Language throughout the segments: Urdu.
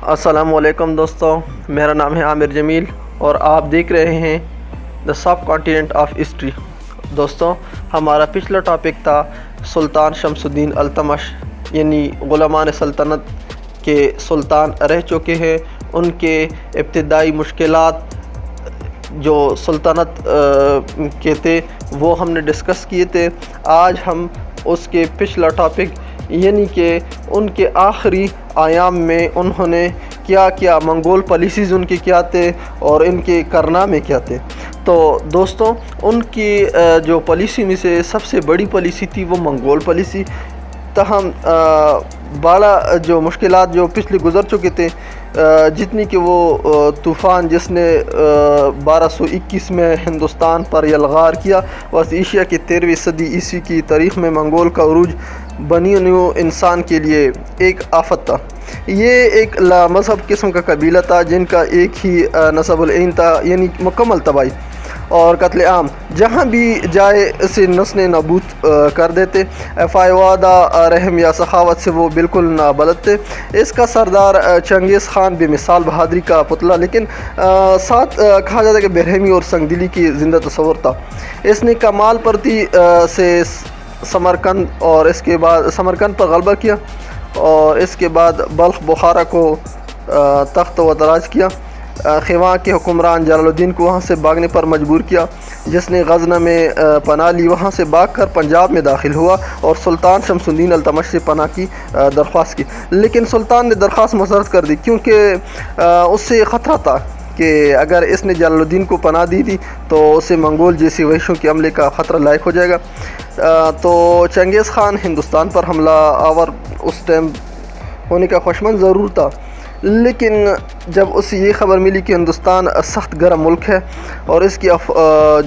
السلام علیکم دوستوں، میرا نام ہے عامر جمیل اور آپ دیکھ رہے ہیں دا سب کانٹیننٹ آف ہسٹری۔ دوستوں، ہمارا پچھلا ٹاپک تھا سلطان شمس الدین التمش، یعنی غلامان سلطنت کے سلطان رہ چکے ہیں، ان کے ابتدائی مشکلات جو سلطنت کے تھے وہ ہم نے ڈسکس کیے تھے۔ آج ہم اس کے پچھلا ٹاپک یعنی کہ ان کے آخری ایام میں انہوں نے کیا کیا، منگول پالیسیز ان کے کیا تھے اور ان کے کارنامے کیا تھے۔ تو دوستوں، ان کی جو پالیسی میں سے سب سے بڑی پالیسی تھی وہ منگول پالیسی۔ تاہم بڑا جو مشکلات جو پچھلے گزر چکے تھے، جتنی کہ وہ طوفان جس نے 1221 میں ہندوستان پر یلغار کیا، وسط ایشیا کی 13ویں صدی عیسوی کی تاریخ میں منگول کا عروج بنی نوع انسان کے لیے ایک آفت تھا۔ یہ ایک لا مذہب قسم کا قبیلہ تھا جن کا ایک ہی نسب العین تھا، یعنی مکمل تباہی اور قتل عام، جہاں بھی جائے اسے نسل نابود کر دیتے۔ وعدہ رحم یا سخاوت سے وہ بالکل نابلد تھے۔ اس کا سردار چنگیز خان بے مثال بہادری کا پتلا، لیکن ساتھ کہا جاتا ہے کہ برہمی اور سنگ دلی کی زندہ تصور تھا۔ اس نے کمال پرتی سے سمرقند اور اس کے بعد سمرقند پر غلبہ کیا اور اس کے بعد بلخ بخارا کو تخت و تاراج کیا۔ خواں کے حکمران جلال الدین کو وہاں سے بھاگنے پر مجبور کیا، جس نے غزنہ میں پناہ لی۔ وہاں سے بھاگ کر پنجاب میں داخل ہوا اور سلطان شمس الدین التمش سے پناہ کی درخواست کی، لیکن سلطان نے درخواست مسترد کر دی، کیونکہ اس سے خطرہ تھا کہ اگر اس نے جلال الدین کو پناہ دی تھی تو اسے منگول جیسی وحشیوں کے حملے کا خطرہ لاحق ہو جائے گا۔ تو چنگیز خان ہندوستان پر حملہ آور اس ٹائم ہونے کا خوشمند ضرور تھا، لیکن جب اسے یہ خبر ملی کہ ہندوستان سخت گرم ملک ہے اور اس کی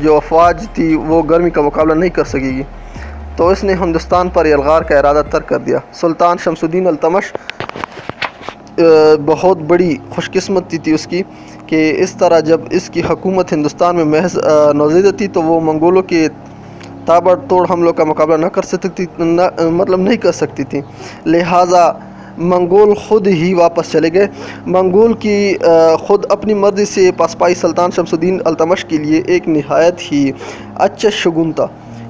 جو افواج تھی وہ گرمی کا مقابلہ نہیں کر سکے گی، تو اس نے ہندوستان پر یلغار کا ارادہ ترک کر دیا۔ سلطان شمس الدین التمش بہت بڑی خوش قسمتی تھی اس کی کہ اس طرح جب اس کی حکومت ہندوستان میں محض نوزیدہ تھی تو وہ منگولوں کے تابڑ توڑ حملوں کا مقابلہ نہیں کر سکتی تھی، لہٰذا منگول خود ہی واپس چلے گئے۔ منگول کی خود اپنی مرضی سے پاسپائی سلطان شمس الدین التمش کے لیے ایک نہایت ہی اچھا شگون تھا،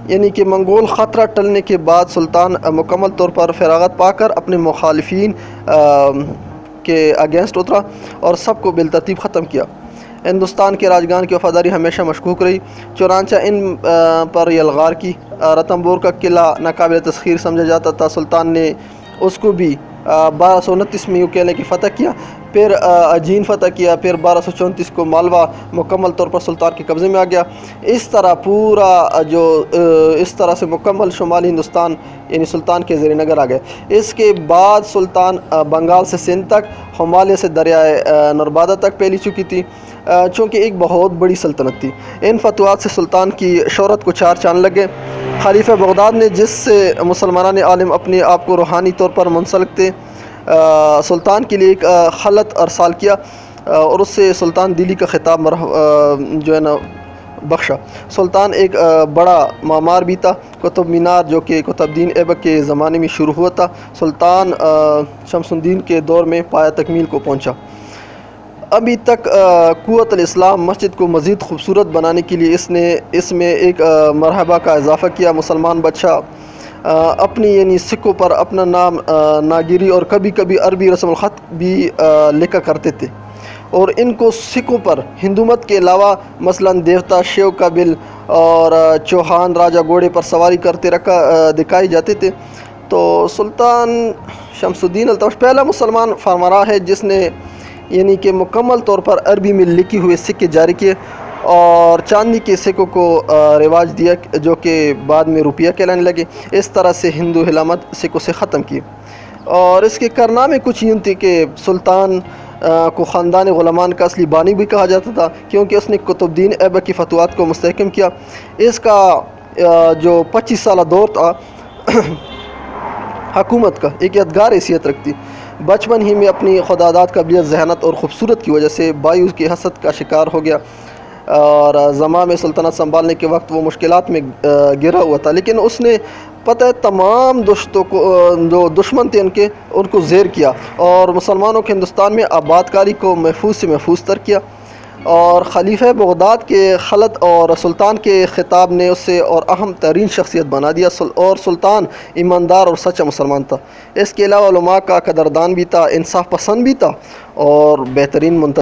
یعنی کہ منگول خطرہ ٹلنے کے بعد سلطان مکمل طور پر فراغت پا کر اپنے مخالفین کے اگینسٹ اترا اور سب کو بالترتیب ختم کیا۔ ہندوستان کے راجگان کی وفاداری ہمیشہ مشکوک رہی، چنانچہ ان پر یلغار کی۔ رتنبور کا قلعہ ناقابل تسخیر سمجھا جاتا تھا، سلطان نے اس کو بھی 1229 میں یوں کہہ لیں کہ فتح کیا، پھر اجین فتح کیا، پھر 1234 کو مالوا مکمل طور پر سلطان کے قبضے میں آ گیا۔ اس طرح پورا اس طرح سے مکمل شمالی ہندوستان یعنی سلطان کے زیر نظر آ گئے۔ اس کے بعد سلطان بنگال سے سندھ تک، ہمالیہ سے دریائے نرمدا تک پھیلی چکی تھی، چونکہ ایک بہت بڑی سلطنت تھی۔ ان فتوحات سے سلطان کی شہرت کو چار چاند لگ گئے۔ خلیفہ بغداد نے، جس سے مسلمان عالم اپنے آپ کو روحانی طور پر منسلک تھے، سلطان کے لیے ایک خلعت ارسال کیا اور اس سے سلطان دلی کا خطاب بخشا۔ سلطان ایک بڑا معمار بھی تھا، قطب مینار، جو کہ قطب الدین ایبک کے زمانے میں شروع ہوا تھا، سلطان شمس الدین کے دور میں پایہ تکمیل کو پہنچا۔ ابھی تک قوت الاسلام مسجد کو مزید خوبصورت بنانے کے لیے اس میں ایک مرحبہ کا اضافہ کیا۔ مسلمان بادشاہ اپنی یعنی سکوں پر اپنا نام ناگری اور کبھی کبھی عربی رسم الخط بھی لکھا کرتے تھے، اور ان کو سکوں پر ہندو مت کے علاوہ مثلاً دیوتا شیو کا بل اور چوہان راجہ گھوڑے پر سواری کرتے دکھائے جاتے تھے۔ تو سلطان شمس الدین التمش پہلا مسلمان فرمانروا ہے جس نے یعنی کہ مکمل طور پر عربی میں لکھے ہوئے سکے جاری کیے اور چاندی کے سکوں کو رواج دیا، جو کہ بعد میں روپیہ کہلانے لگے۔ اس طرح سے ہندو علامت سکوں سے ختم کی، اور اس کے کارنامے کچھ یوں تھے کہ سلطان کو خاندان غلامان کا اصلی بانی بھی کہا جاتا تھا، کیونکہ اس نے قطب الدین ایبک کی فتوحات کو مستحکم کیا۔ اس کا جو 25 سالہ دور تھا حکومت کا، ایک یادگار حیثیت رکھتی۔ بچپن ہی میں اپنی خداداد قابلیت، ذہانت اور خوبصورت کی وجہ سے بایوں کی حسد کا شکار ہو گیا، اور زماں میں سلطنت سنبھالنے کے وقت وہ مشکلات میں گرا ہوا تھا، لیکن اس نے پتہ ہے تمام دشتوں کو جو دشمن تھے ان کو زیر کیا اور مسلمانوں کے ہندوستان میں آباد کاری کو محفوظ سے محفوظ تر کیا، اور خلیفہ بغداد کے خلط اور سلطان کے خطاب نے اسے اور اہم ترین شخصیت بنا دیا، اور سلطان ایماندار اور سچا مسلمان تھا۔ اس کے علاوہ علماء کا قدردان بھی تھا، انصاف پسند بھی تھا اور بہترین منتظر